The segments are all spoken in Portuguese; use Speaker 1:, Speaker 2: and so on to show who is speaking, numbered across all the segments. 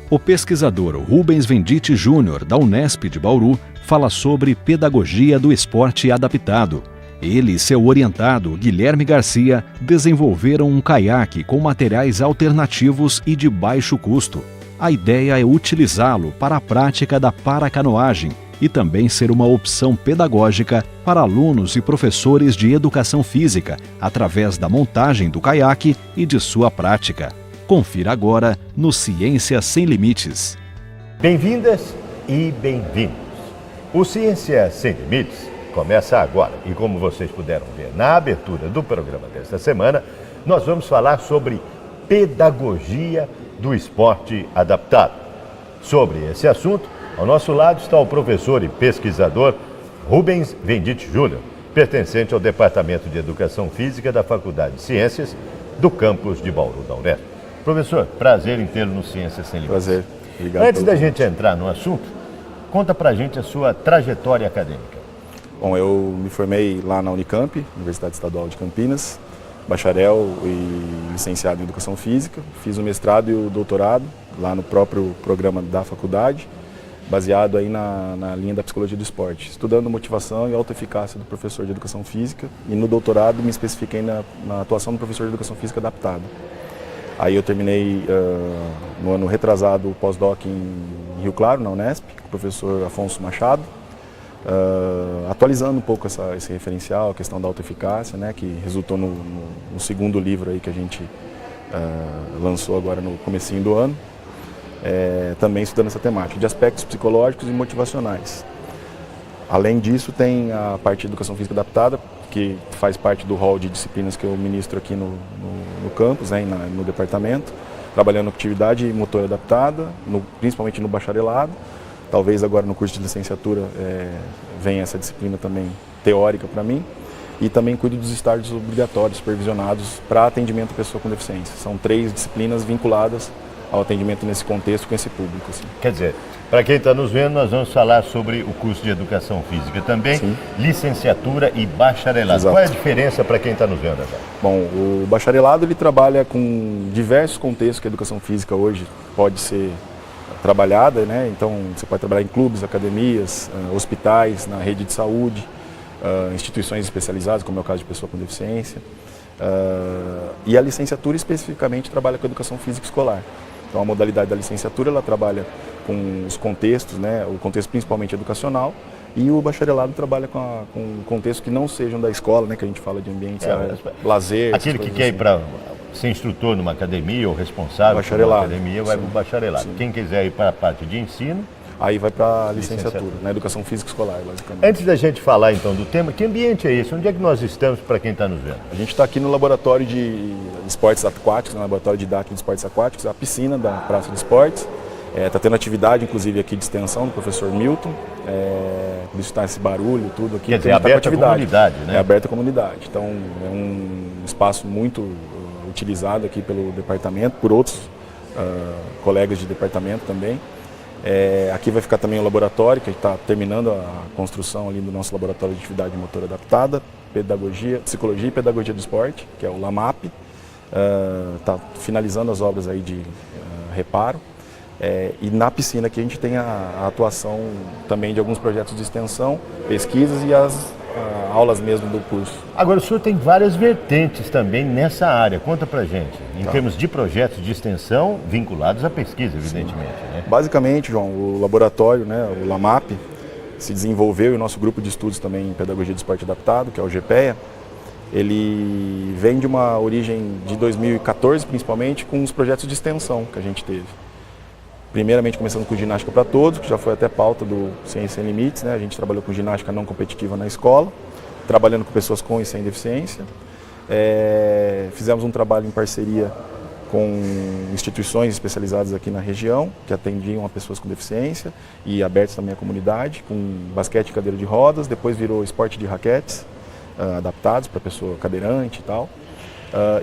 Speaker 1: O pesquisador Rubens Venditti Júnior, da Unesp de Bauru, fala sobre pedagogia do esporte adaptado. Ele e seu orientado, Guilherme Garcia, desenvolveram um caiaque com materiais alternativos e de baixo custo. A ideia é utilizá-lo para a prática da paracanoagem e também ser uma opção pedagógica para alunos e professores de educação física, através da montagem do caiaque e de sua prática. Confira agora no Ciência Sem Limites.
Speaker 2: Bem-vindas e bem-vindos. O Ciência Sem Limites começa agora e, como vocês puderam ver na abertura do programa desta semana, nós vamos falar sobre pedagogia do esporte adaptado. Sobre esse assunto, ao nosso lado está o professor e pesquisador Rubens Venditti Júnior, pertencente ao Departamento de Educação Física da Faculdade de Ciências do campus de Bauru, da Unesp. Professor, prazer em tê-lo no Ciências Sem Limites.
Speaker 3: Prazer. Obrigado.
Speaker 2: Antes da gente entrar no assunto, conta pra gente a sua trajetória acadêmica.
Speaker 3: Bom, eu me formei lá na Unicamp, Universidade Estadual de Campinas, bacharel e licenciado em Educação Física. Fiz o mestrado e o doutorado lá no próprio programa da faculdade, baseado aí na linha da psicologia do esporte, estudando motivação e autoeficácia do professor de Educação Física, e no doutorado me especifiquei na atuação do professor de Educação Física adaptada. Aí eu terminei no ano retrasado o pós-doc em Rio Claro, na Unesp, com o professor Afonso Machado, atualizando um pouco esse referencial, a questão da autoeficácia, né, que resultou no segundo livro aí que a gente lançou agora no comecinho do ano, também estudando essa temática de aspectos psicológicos e motivacionais. Além disso, tem a parte de Educação Física Adaptada, que faz parte do hall de disciplinas que eu ministro aqui no campus, né, no departamento, trabalhando com atividade motora adaptada, principalmente no bacharelado. Talvez agora no curso de licenciatura venha essa disciplina também teórica para mim. E também cuido dos estágios obrigatórios, supervisionados para atendimento à pessoa com deficiência. São 3 disciplinas vinculadas ao atendimento nesse contexto, com esse público. Assim.
Speaker 2: Quer dizer, para quem está nos vendo, nós vamos falar sobre o curso de Educação Física também, sim, licenciatura e bacharelado. Exato. Qual é a diferença para quem está nos vendo agora?
Speaker 3: Bom, o bacharelado ele trabalha com diversos contextos que a Educação Física hoje pode ser trabalhada, né? Então você pode trabalhar em clubes, academias, hospitais, na rede de saúde, instituições especializadas, como é o caso de pessoa com deficiência. E a licenciatura especificamente trabalha com a Educação Física Escolar. Então a modalidade da licenciatura ela trabalha com os contextos, né, o contexto principalmente educacional, e o bacharelado trabalha com contextos que não sejam da escola, né, que a gente fala de ambientes, lazer.
Speaker 2: Aquele que quer ir para ser instrutor numa academia ou responsável por uma academia vai para o bacharelado. Sim. Quem quiser ir para a parte de ensino,
Speaker 3: aí vai para a licenciatura, na Educação Física Escolar, basicamente.
Speaker 2: Antes da gente falar então do tema, que ambiente é esse? Onde é que nós estamos para quem está nos vendo?
Speaker 3: A gente está aqui no laboratório de esportes aquáticos, no laboratório didático de esportes aquáticos, a piscina da Praça de Esportes. Está tendo atividade, inclusive, aqui de extensão do professor Milton, por isso está esse barulho, tudo aqui.
Speaker 2: Quer dizer, é aberto à comunidade, né?
Speaker 3: É aberto à comunidade. Então, é um espaço muito utilizado aqui pelo departamento, por outros colegas de departamento também. Aqui vai ficar também o laboratório, que está terminando a construção ali do nosso laboratório de atividade motora adaptada, psicologia e pedagogia do esporte, que é o LAMAP. Está finalizando as obras aí de reparo. E na piscina aqui a gente tem a atuação também de alguns projetos de extensão, pesquisas e as aulas mesmo do curso.
Speaker 2: Agora, o senhor tem várias vertentes também nessa área. Conta pra gente, em termos de projetos de extensão vinculados à pesquisa, evidentemente. Né?
Speaker 3: Basicamente, João, o laboratório, né, o LAMAP, se desenvolveu e o nosso grupo de estudos também em Pedagogia do Esporte Adaptado, que é o GPEA, ele vem de uma origem de 2014, principalmente, com os projetos de extensão que a gente teve. Primeiramente começando com ginástica para todos, que já foi até pauta do Ciência Sem Limites, né? A gente trabalhou com ginástica não competitiva na escola, trabalhando com pessoas com e sem deficiência. Fizemos um trabalho em parceria com instituições especializadas aqui na região, que atendiam a pessoas com deficiência e abertas também à comunidade, com basquete e cadeira de rodas, depois virou esporte de raquetes, adaptados para pessoa cadeirante e tal.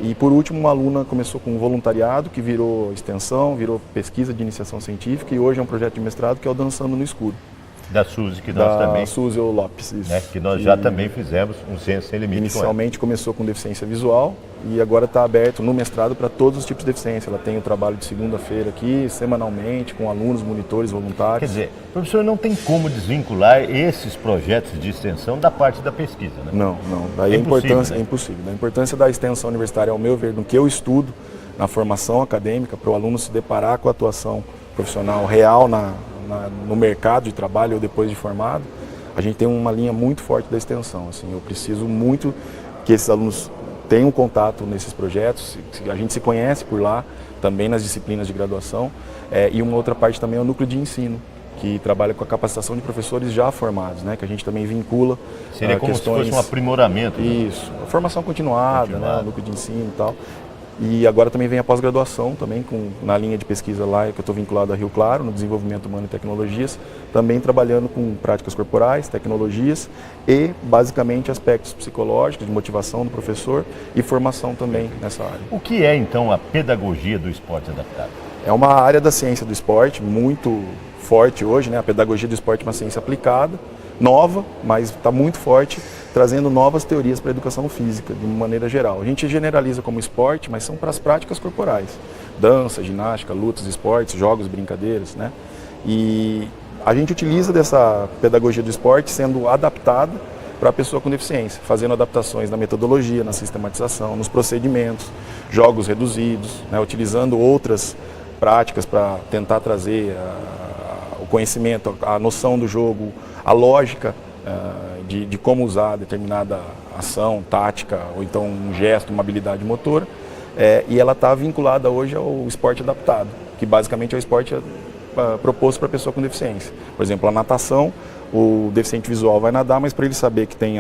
Speaker 3: E por último, uma aluna começou com um voluntariado que virou extensão, virou pesquisa de iniciação científica e hoje é um projeto de mestrado que é o Dançando no Escuro.
Speaker 2: Da Suzy, que nós também...
Speaker 3: Da Suzy Lopes, isso.
Speaker 2: Né, que nós já também fizemos um Ciência Sem Limite.
Speaker 3: Inicialmente começou com deficiência visual e agora está aberto no mestrado para todos os tipos de deficiência. Ela tem o trabalho de segunda-feira aqui, semanalmente, com alunos, monitores, voluntários.
Speaker 2: Quer dizer, professor, não tem como desvincular esses projetos de extensão da parte da pesquisa, né?
Speaker 3: Não. Daí
Speaker 2: é
Speaker 3: a importância,
Speaker 2: né?
Speaker 3: é impossível. A importância da extensão universitária, ao meu ver, no que eu estudo, na formação acadêmica, para o aluno se deparar com a atuação profissional real no mercado de trabalho ou depois de formado, a gente tem uma linha muito forte da extensão. Assim, eu preciso muito que esses alunos tenham contato nesses projetos, a gente se conhece por lá, também nas disciplinas de graduação, e uma outra parte também é o núcleo de ensino, que trabalha com a capacitação de professores já formados, né, que a gente também vincula.
Speaker 2: Seria como
Speaker 3: questões,
Speaker 2: se fosse um aprimoramento.
Speaker 3: Isso, a formação continuada, né, o núcleo de ensino e tal. E agora também vem a pós-graduação, também na linha de pesquisa lá, que eu estou vinculado a Rio Claro, no desenvolvimento humano e tecnologias, também trabalhando com práticas corporais, tecnologias e, basicamente, aspectos psicológicos, de motivação do professor e formação também nessa área.
Speaker 2: O que é, então, a pedagogia do esporte adaptado?
Speaker 3: É uma área da ciência do esporte muito forte hoje, né? A pedagogia do esporte é uma ciência aplicada, nova, mas está muito forte, trazendo novas teorias para a educação física, de uma maneira geral. A gente generaliza como esporte, mas são para as práticas corporais. Dança, ginástica, lutas, esportes, jogos, brincadeiras, né? E a gente utiliza dessa pedagogia do esporte sendo adaptada para a pessoa com deficiência, fazendo adaptações na metodologia, na sistematização, nos procedimentos, jogos reduzidos, né? Utilizando outras práticas para tentar trazer o conhecimento, a noção do jogo, a lógica de como usar determinada ação, tática, ou então um gesto, uma habilidade motora, e ela está vinculada hoje ao esporte adaptado, que basicamente é o esporte proposto para a pessoa com deficiência. Por exemplo, a natação, o deficiente visual vai nadar, mas para ele saber que tem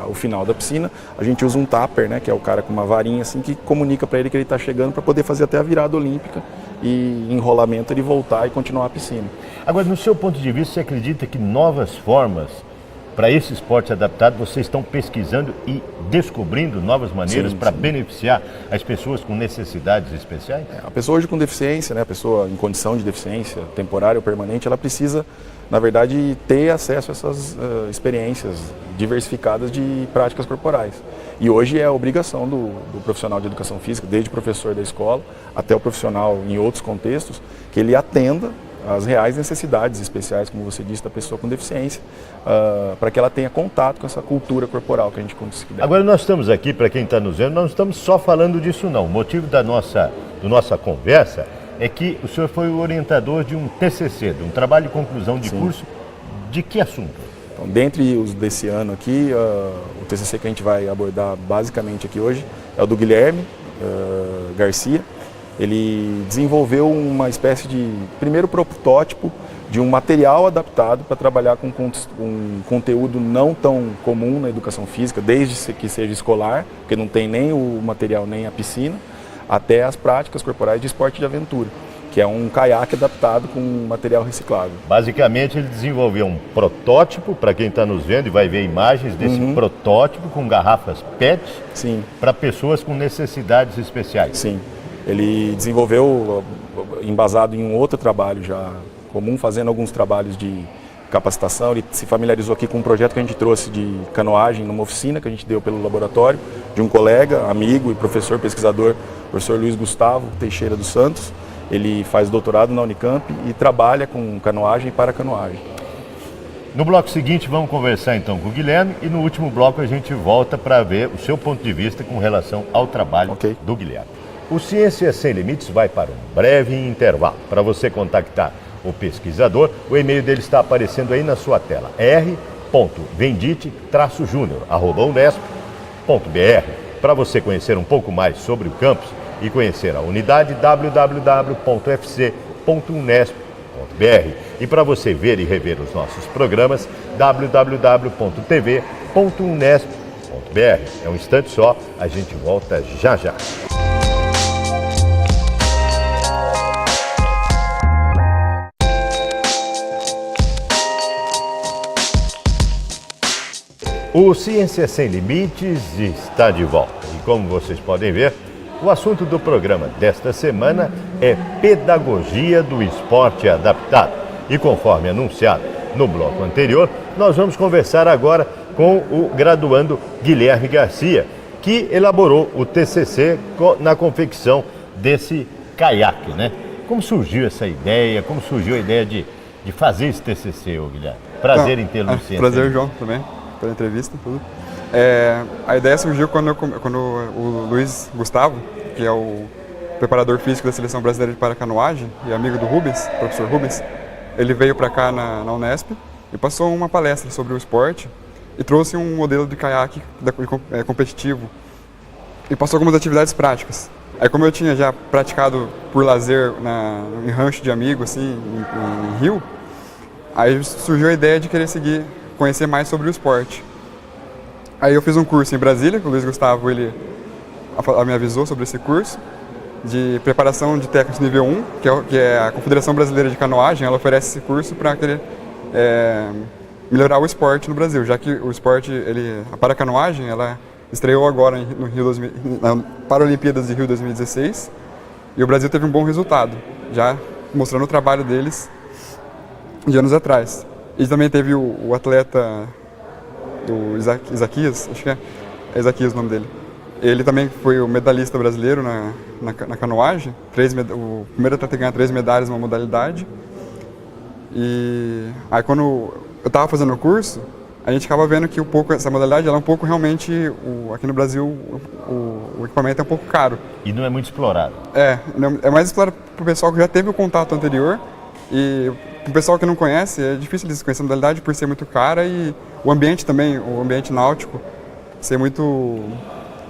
Speaker 3: o final da piscina, a gente usa um tapper, né, que é o cara com uma varinha assim, que comunica para ele que ele está chegando para poder fazer até a virada olímpica e enrolamento ele voltar e continuar a piscina.
Speaker 2: Agora, no seu ponto de vista, você acredita que novas formas para esse esporte adaptado vocês estão pesquisando e descobrindo novas maneiras para beneficiar as pessoas com necessidades especiais?
Speaker 3: A pessoa hoje com deficiência, né, a pessoa em condição de deficiência temporária ou permanente, ela precisa, na verdade, ter acesso a essas experiências diversificadas de práticas corporais. E hoje é a obrigação do profissional de educação física, desde o professor da escola até o profissional em outros contextos, que ele atenda às reais necessidades especiais, como você disse, da pessoa com deficiência, para que ela tenha contato com essa cultura corporal que a gente considera.
Speaker 2: Agora nós estamos aqui, para quem está nos vendo, nós não estamos só falando disso não. O motivo da nossa conversa é que o senhor foi o orientador de um TCC, de um trabalho de conclusão de curso. De que assunto?
Speaker 3: Então, dentre os desse ano aqui, o TCC que a gente vai abordar basicamente aqui hoje é o do Guilherme Garcia. Ele desenvolveu uma espécie de primeiro protótipo de um material adaptado para trabalhar com um conteúdo não tão comum na educação física, desde que seja escolar, porque não tem nem o material nem a piscina, até as práticas corporais de esporte de aventura, que é um caiaque adaptado com material reciclável.
Speaker 2: Basicamente, ele desenvolveu um protótipo, para quem está nos vendo e vai ver imagens desse protótipo com garrafas PET para pessoas com necessidades especiais.
Speaker 3: Sim, ele desenvolveu, embasado em um outro trabalho já comum, fazendo alguns trabalhos de capacitação. Ele se familiarizou aqui com um projeto que a gente trouxe de canoagem numa oficina que a gente deu pelo laboratório, de um colega, amigo e professor pesquisador, professor Luiz Gustavo Teixeira dos Santos. Ele faz doutorado na Unicamp e trabalha com canoagem e paracanoagem.
Speaker 2: No bloco seguinte vamos conversar então com o Guilherme e no último bloco a gente volta para ver o seu ponto de vista com relação ao trabalho do Guilherme. O Ciência Sem Limites vai para um breve intervalo. Para você contactar o pesquisador, o e-mail dele está aparecendo aí na sua tela, r.vendite-junior@unesp.br. Para você conhecer um pouco mais sobre o campus e conhecer a unidade, www.fc.unesp.br. E para você ver e rever os nossos programas, www.tv.unesp.br. É um instante só, a gente volta já já. O Ciência Sem Limites está de volta e, como vocês podem ver, o assunto do programa desta semana é pedagogia do esporte adaptado. E conforme anunciado, no bloco anterior, nós vamos conversar agora com o graduando Guilherme Garcia, que elaborou o TCC na confecção desse caiaque, né? Como surgiu essa ideia? Como surgiu a ideia de fazer esse TCC, Guilherme? Prazer em tê-lo no Ciência.
Speaker 3: Prazer, João, também, pela entrevista, tudo. A ideia surgiu quando o Luiz Gustavo, que é o preparador físico da Seleção Brasileira de Paracanoagem e amigo do Rubens, professor Rubens, ele veio para cá na Unesp e passou uma palestra sobre o esporte e trouxe um modelo de caiaque competitivo e passou algumas atividades práticas. Aí, como eu tinha já praticado por lazer em rancho de amigos, assim, em Rio, aí surgiu a ideia de querer conhecer mais sobre o esporte. Aí eu fiz um curso em Brasília, que o Luiz Gustavo me avisou sobre esse curso, de preparação de técnicos nível 1, que é a Confederação Brasileira de Canoagem. Ela oferece esse curso para querer melhorar o esporte no Brasil, já que o esporte, a paracanoagem, ela estreou agora na Paralimpíadas de Rio 2016 e o Brasil teve um bom resultado, já mostrando o trabalho deles de anos atrás. E também teve o atleta do Isaquias, acho que é Isaquias o nome dele. Ele também foi o medalhista brasileiro na canoagem, o primeiro atleta a ganhar 3 medalhas numa modalidade. E aí, quando eu estava fazendo o curso, a gente acaba vendo que essa modalidade ela é um pouco realmente, aqui no Brasil, o equipamento é um pouco caro.
Speaker 2: E não é muito explorado.
Speaker 3: É mais explorado para o pessoal que já teve o contato anterior, e para o pessoal que não conhece, é difícil eles conhecerem a modalidade por ser muito cara e o ambiente também, o ambiente náutico, ser muito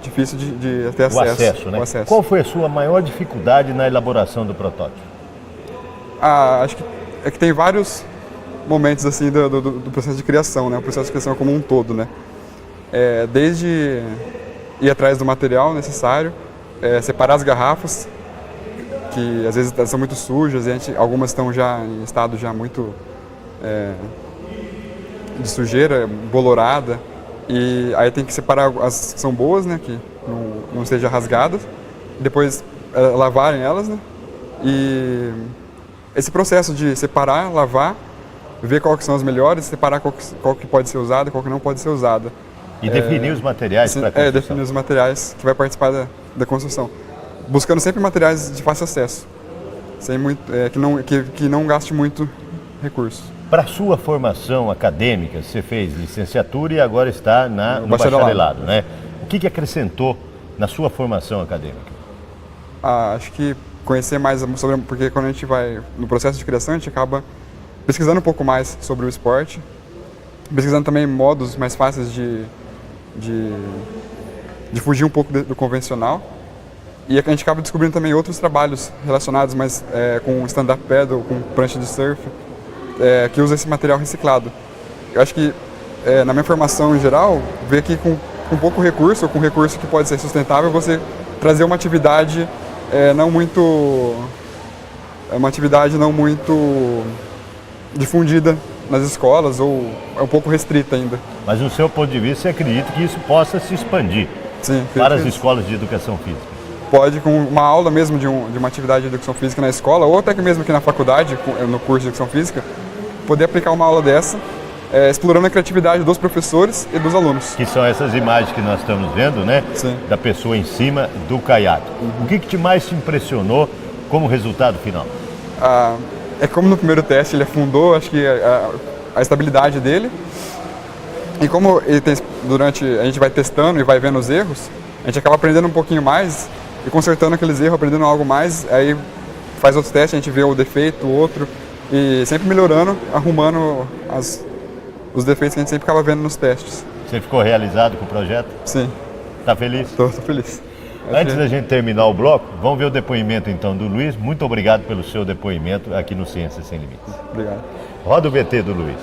Speaker 3: difícil de ter acesso.
Speaker 2: O acesso, né? Qual foi a sua maior dificuldade na elaboração do protótipo?
Speaker 3: Acho que tem vários momentos assim do processo de criação, né? O processo de criação como um todo, né? Desde ir atrás do material necessário, separar as garrafas, que às vezes são muito sujas, e algumas estão já em estado já muito de sujeira, bolorada, e aí tem que separar as que são boas, né? Que não estejam rasgadas, depois lavarem elas, né? E esse processo de separar, lavar, ver qual que são as melhores, separar qual que pode ser usada e qual que não pode ser usada.
Speaker 2: E definir os materiais para a construção.
Speaker 3: Definir os materiais que vai participar da construção. Buscando sempre materiais de fácil acesso, sem muito, que não gaste muito recurso.
Speaker 2: Para a sua formação acadêmica, você fez licenciatura e agora está no bacharelado, né? O que acrescentou na sua formação acadêmica?
Speaker 3: Acho que conhecer mais sobre, porque quando a gente vai no processo de criação, a gente acaba pesquisando um pouco mais sobre o esporte, pesquisando também modos mais fáceis de fugir um pouco do convencional, e a gente acaba descobrindo também outros trabalhos relacionados mais com stand-up paddle, com prancha de surf, que usa esse material reciclado. Eu acho que na minha formação em geral, ver que com pouco recurso, ou com recurso que pode ser sustentável, você trazer uma atividade não muito difundida nas escolas, ou é um pouco restrita ainda.
Speaker 2: Mas no seu ponto de vista, você acredita que isso possa se expandir para as escolas de educação física?
Speaker 3: Pode, com uma aula mesmo de uma atividade de educação física na escola, ou até que mesmo aqui na faculdade, no curso de educação física, poder aplicar uma aula dessa, explorando a criatividade dos professores e dos alunos. Que
Speaker 2: são essas imagens que nós estamos vendo, né? Sim. Da pessoa em cima do caiaque. O que mais te impressionou como resultado final?
Speaker 3: Como no primeiro teste ele afundou, acho que a estabilidade dele. E como a gente vai testando e vai vendo os erros, a gente acaba aprendendo um pouquinho mais e consertando aqueles erros, aprendendo algo mais, aí faz outros testes, a gente vê o defeito, o outro, e sempre melhorando, arrumando os defeitos que a gente sempre acaba vendo nos testes.
Speaker 2: Você ficou realizado com o projeto?
Speaker 3: Sim.
Speaker 2: Tá feliz?
Speaker 3: Tô feliz.
Speaker 2: Antes da gente terminar o bloco, vamos ver o depoimento então do Luiz. Muito obrigado pelo seu depoimento aqui no Ciência Sem Limites.
Speaker 3: Obrigado.
Speaker 2: Roda o VT do Luiz.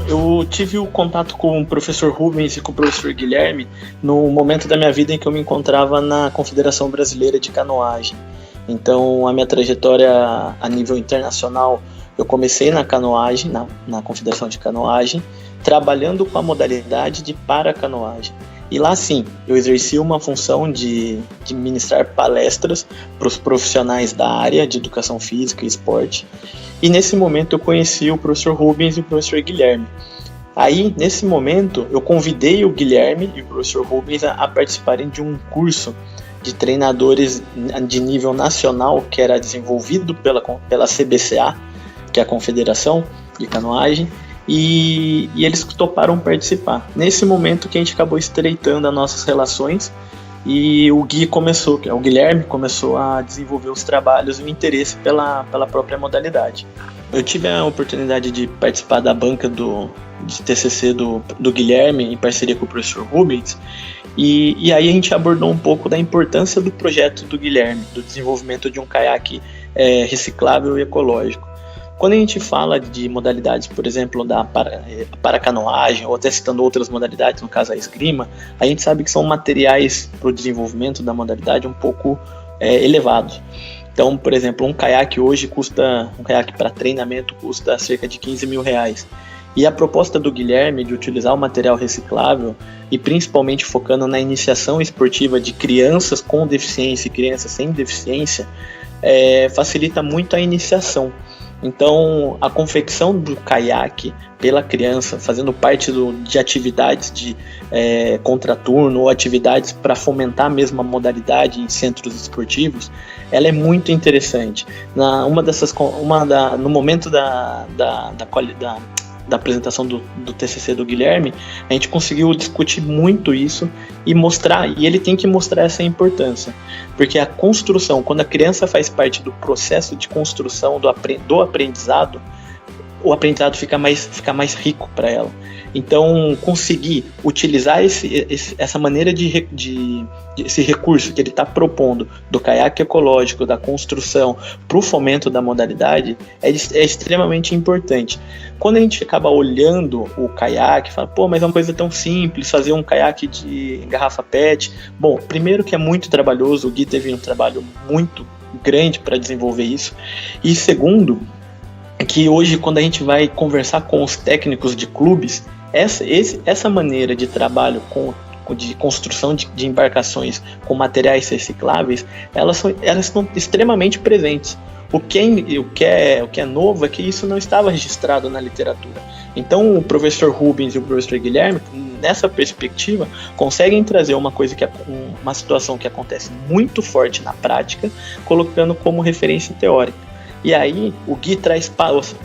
Speaker 4: Eu tive o contato com o professor Rubens e com o professor Guilherme no momento da minha vida em que eu me encontrava na Confederação Brasileira de Canoagem. Então, a minha trajetória a nível internacional Eu comecei na canoagem, na Confederação de Canoagem, trabalhando com a modalidade de paracanoagem. E lá sim, eu exerci uma função de ministrar palestras para os profissionais da área de educação física e esporte. E nesse momento eu conheci o professor Rubens e o professor Guilherme. Aí, nesse momento, eu convidei o Guilherme e o professor Rubens a participarem de um curso de treinadores de nível nacional que era desenvolvido pela CBCA, que é a Confederação de Canoagem, e eles toparam participar. Nesse momento que a gente acabou estreitando as nossas relações e o Guilherme começou a desenvolver os trabalhos e o interesse pela própria modalidade. Eu tive a oportunidade de participar da banca de TCC do Guilherme em parceria com o professor Rubens, e aí a gente abordou um pouco da importância do projeto do Guilherme, do desenvolvimento de um caiaque reciclável e ecológico. Quando a gente fala de modalidades, por exemplo, da paracanoagem, ou até citando outras modalidades, no caso a esgrima, a gente sabe que são materiais para o desenvolvimento da modalidade um pouco elevados. Então, por exemplo, um caiaque para treinamento custa cerca de R$15 mil. E a proposta do Guilherme de utilizar o material reciclável e principalmente focando na iniciação esportiva de crianças com deficiência e crianças sem deficiência, facilita muito a iniciação. Então, a confecção do caiaque pela criança, fazendo parte de atividades de contraturno ou atividades para fomentar a mesma modalidade em centros esportivos, ela é muito interessante. No momento da apresentação do TCC do Guilherme, a gente conseguiu discutir muito isso e mostrar, e ele tem que mostrar essa importância, porque a construção, quando a criança faz parte do processo de construção do aprendizado, o aprendizado fica mais rico para ela. Então, conseguir utilizar essa maneira esse recurso que ele está propondo do caiaque ecológico, da construção, para o fomento da modalidade, é extremamente importante. Quando a gente acaba olhando o caiaque, fala, mas é uma coisa tão simples, fazer um caiaque de garrafa PET. Bom, primeiro que é muito trabalhoso, o Gui teve um trabalho muito grande para desenvolver isso. E segundo, que hoje, quando a gente vai conversar com os técnicos de clubes, essa maneira de trabalho de construção de embarcações com materiais recicláveis, elas estão extremamente presentes. O que é novo é que isso não estava registrado na literatura. Então, o professor Rubens e o professor Guilherme, nessa perspectiva, conseguem trazer uma situação que acontece muito forte na prática, colocando como referência teórica. E aí, o Gui traz passo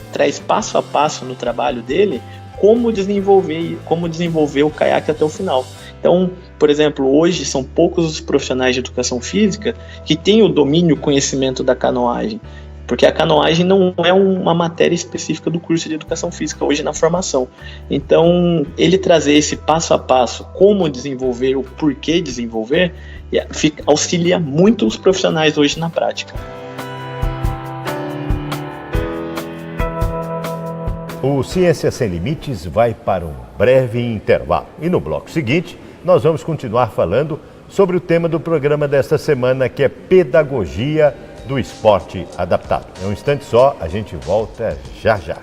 Speaker 4: a passo no trabalho dele como desenvolver o caiaque até o final. Então, por exemplo, hoje são poucos os profissionais de educação física que têm o domínio, o conhecimento da canoagem, porque a canoagem não é uma matéria específica do curso de educação física hoje na formação. Então, ele trazer esse passo a passo, como desenvolver, o porquê desenvolver, auxilia muito os profissionais hoje na prática.
Speaker 2: O Ciência Sem Limites vai para um breve intervalo. E no bloco seguinte, nós vamos continuar falando sobre o tema do programa desta semana, que é Pedagogia do Esporte Adaptado. É um instante só, a gente volta já já.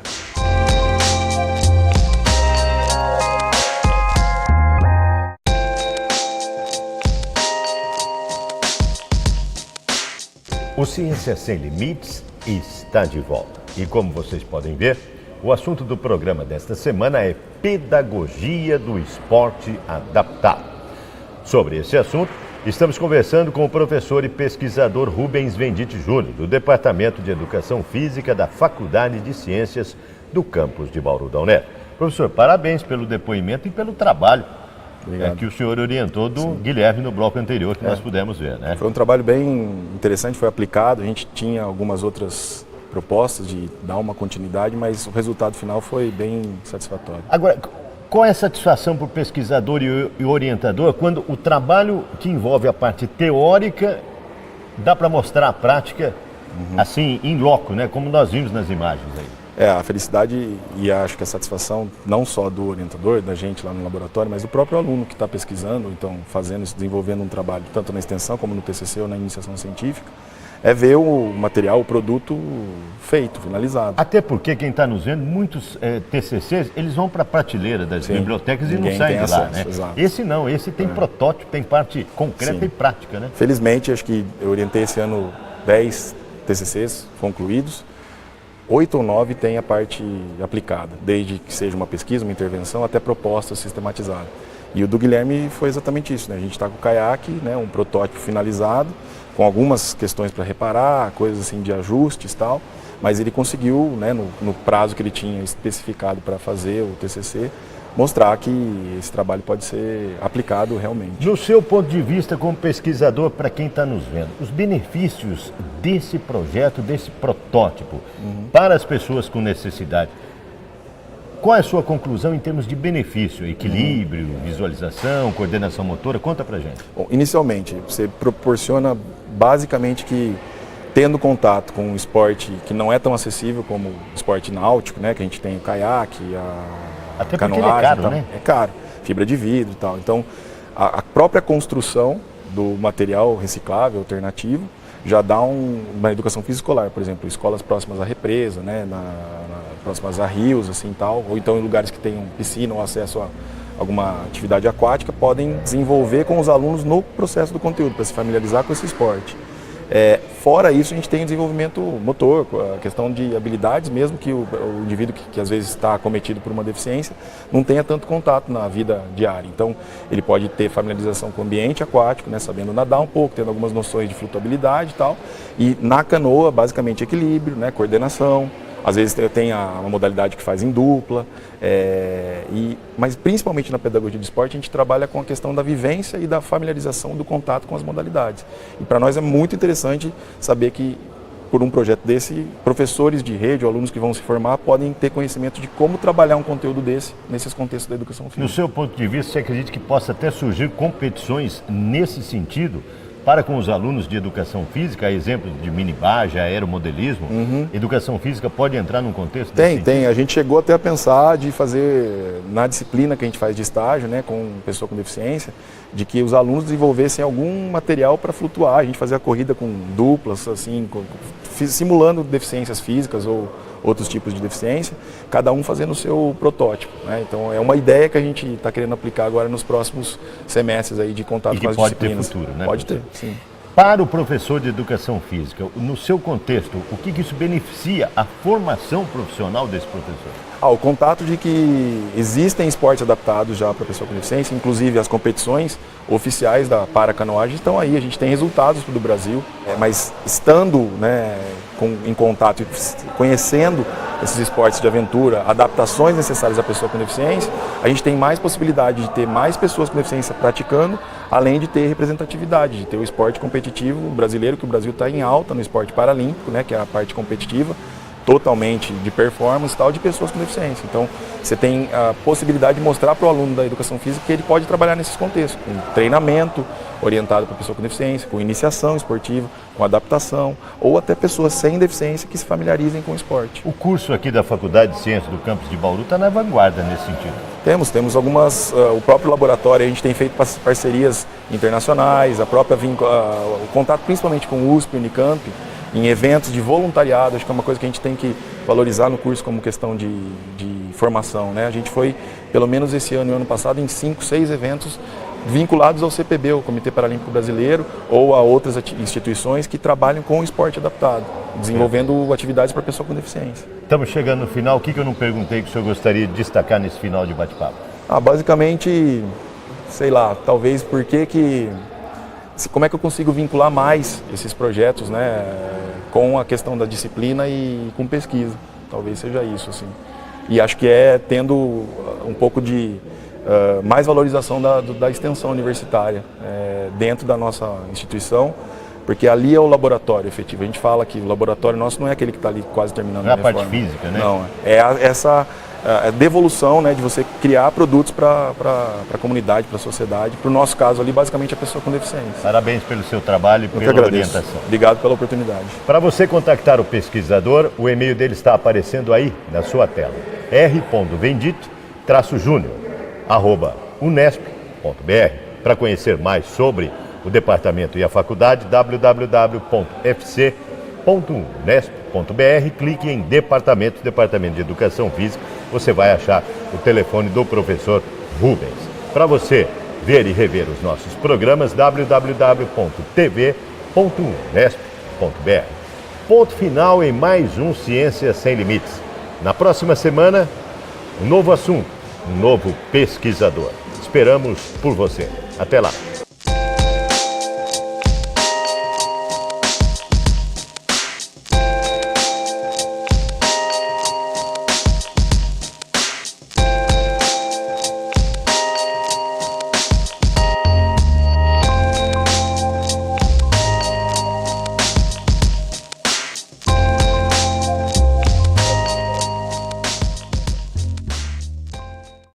Speaker 2: O Ciência Sem Limites está de volta. E como vocês podem ver, o assunto do programa desta semana é Pedagogia do Esporte Adaptado. Sobre esse assunto, estamos conversando com o professor e pesquisador Rubens Venditti Júnior, do Departamento de Educação Física da Faculdade de Ciências do campus de Bauru da UNESP. Professor, parabéns pelo depoimento e pelo trabalho que o senhor orientou do Guilherme no bloco anterior, que nós pudemos ver, né?
Speaker 3: Foi um trabalho bem interessante, foi aplicado, a gente tinha algumas outras propostas de dar uma continuidade, mas o resultado final foi bem satisfatório.
Speaker 2: Agora, qual é a satisfação para o pesquisador e orientador quando o trabalho que envolve a parte teórica dá para mostrar a prática assim, in loco, né? Como nós vimos nas imagens aí?
Speaker 3: A felicidade e acho que a satisfação não só do orientador, da gente lá no laboratório, mas do próprio aluno que está pesquisando, então desenvolvendo um trabalho tanto na extensão como no TCC ou na iniciação científica, é ver o material, o produto feito, finalizado.
Speaker 2: Até porque quem está nos vendo, muitos TCCs, eles vão para a prateleira das bibliotecas e não saem de lá, né?
Speaker 3: Exato.
Speaker 2: Esse não, esse tem protótipo, tem parte concreta e prática, né?
Speaker 3: Felizmente, acho que eu orientei esse ano 10 TCCs concluídos, 8 ou 9 tem a parte aplicada, desde que seja uma pesquisa, uma intervenção, até proposta sistematizada. E o do Guilherme foi exatamente isso, né? A gente está com o caiaque, né? Um protótipo finalizado, com algumas questões para reparar, coisas assim de ajustes e tal, mas ele conseguiu, né, no prazo que ele tinha especificado para fazer o TCC, mostrar que esse trabalho pode ser aplicado realmente.
Speaker 2: No seu ponto de vista como pesquisador, para quem está nos vendo, os benefícios desse projeto, desse protótipo, para as pessoas com necessidade, qual é a sua conclusão em termos de benefício, equilíbrio, visualização, coordenação motora? Conta pra gente.
Speaker 3: Bom, inicialmente, você proporciona basicamente que, tendo contato com um esporte que não é tão acessível como o esporte náutico, né, que a gente tem o caiaque, a
Speaker 2: Até
Speaker 3: canoagem,
Speaker 2: porque ele é caro,
Speaker 3: então,
Speaker 2: né?
Speaker 3: É caro, fibra de vidro e tal. Então, a própria construção do material reciclável, alternativo, já dá uma educação física escolar, por exemplo, escolas próximas à represa, né, próximas a rios, assim, tal, ou então em lugares que tenham piscina ou acesso a alguma atividade aquática, podem desenvolver com os alunos no processo do conteúdo, para se familiarizar com esse esporte. Fora isso, a gente tem o desenvolvimento motor, a questão de habilidades, mesmo que o indivíduo que às vezes está acometido por uma deficiência não tenha tanto contato na vida diária. Então, ele pode ter familiarização com o ambiente aquático, né, sabendo nadar um pouco, tendo algumas noções de flutuabilidade e tal. E na canoa, basicamente, equilíbrio, né, coordenação. Às vezes tem uma modalidade que faz em dupla, mas principalmente na pedagogia de esporte a gente trabalha com a questão da vivência e da familiarização do contato com as modalidades. E para nós é muito interessante saber que, por um projeto desse, professores de rede ou alunos que vão se formar podem ter conhecimento de como trabalhar um conteúdo desse nesses contextos da educação física.
Speaker 2: No seu ponto de vista, você acredita que possa até surgir competições nesse sentido? Para com os alunos de educação física, exemplo de minibagem, aeromodelismo, educação física pode entrar num contexto desse
Speaker 3: Tem. A gente chegou até a pensar de fazer, na disciplina que a gente faz de estágio, né, com pessoa com deficiência, de que os alunos desenvolvessem algum material para flutuar. A gente fazia a corrida com duplas, assim, simulando deficiências físicas ou outros tipos de deficiência, cada um fazendo o seu protótipo, né? Então é uma ideia que a gente está querendo aplicar agora nos próximos semestres aí de contato com as disciplinas.
Speaker 2: Ter futuro, né?
Speaker 3: Pode ter, sim.
Speaker 2: Para o professor de educação física, no seu contexto, o que isso beneficia a formação profissional desse professor?
Speaker 3: O contato de que existem esportes adaptados já para a pessoa com deficiência, inclusive as competições oficiais da paracanoagem estão aí, a gente tem resultados do Brasil, mas estando, né, em contato e conhecendo esses esportes de aventura, adaptações necessárias à pessoa com deficiência, a gente tem mais possibilidade de ter mais pessoas com deficiência praticando, além de ter representatividade, de ter o esporte competitivo brasileiro, que o Brasil está em alta no esporte paralímpico, né, que é a parte competitiva, totalmente de performance e tal, de pessoas com deficiência. Então, você tem a possibilidade de mostrar para o aluno da educação física que ele pode trabalhar nesses contextos, com treinamento orientado para a pessoa com deficiência, com iniciação esportiva, com adaptação, ou até pessoas sem deficiência que se familiarizem com o esporte.
Speaker 2: O curso aqui da Faculdade de Ciências do Campus de Bauru está na vanguarda nesse sentido.
Speaker 3: Temos algumas, o próprio laboratório, a gente tem feito parcerias internacionais, o contato principalmente com o USP e Unicamp, em eventos de voluntariado, acho que é uma coisa que a gente tem que valorizar no curso como questão de formação, né? A gente foi, pelo menos esse ano e ano passado, em 5, 6 eventos vinculados ao CPB, o Comitê Paralímpico Brasileiro, ou a outras instituições que trabalham com o esporte adaptado, desenvolvendo atividades para pessoa com deficiência.
Speaker 2: Estamos chegando no final, o que eu não perguntei que o senhor gostaria de destacar nesse final de bate-papo?
Speaker 3: Basicamente, sei lá, talvez como é que eu consigo vincular mais esses projetos, né, com a questão da disciplina e com pesquisa. Talvez seja isso, assim. E acho que tendo um pouco de mais valorização da extensão universitária dentro da nossa instituição, porque ali é o laboratório efetivo. A gente fala que o laboratório nosso não é aquele que está ali quase terminando
Speaker 2: a reforma. Não é a parte física, né?
Speaker 3: Não, essa devolução, né, de você criar produtos para a comunidade, para a sociedade. Para o nosso caso ali, basicamente, a pessoa com deficiência.
Speaker 2: Parabéns pelo seu trabalho e pela orientação.
Speaker 3: Obrigado pela oportunidade.
Speaker 2: Para você contactar o pesquisador, o e-mail dele está aparecendo aí na sua tela. r.vendite-junior@unesp.br. Para conhecer mais sobre o departamento e a faculdade, www.fc.unesp.br, clique em Departamento de Educação Física, você vai achar o telefone do professor Rubens. Para você ver e rever os nossos programas, www.tv.unesp.br. Ponto final em mais um Ciência Sem Limites. Na próxima semana, um novo assunto, um novo pesquisador. Esperamos por você. Até lá.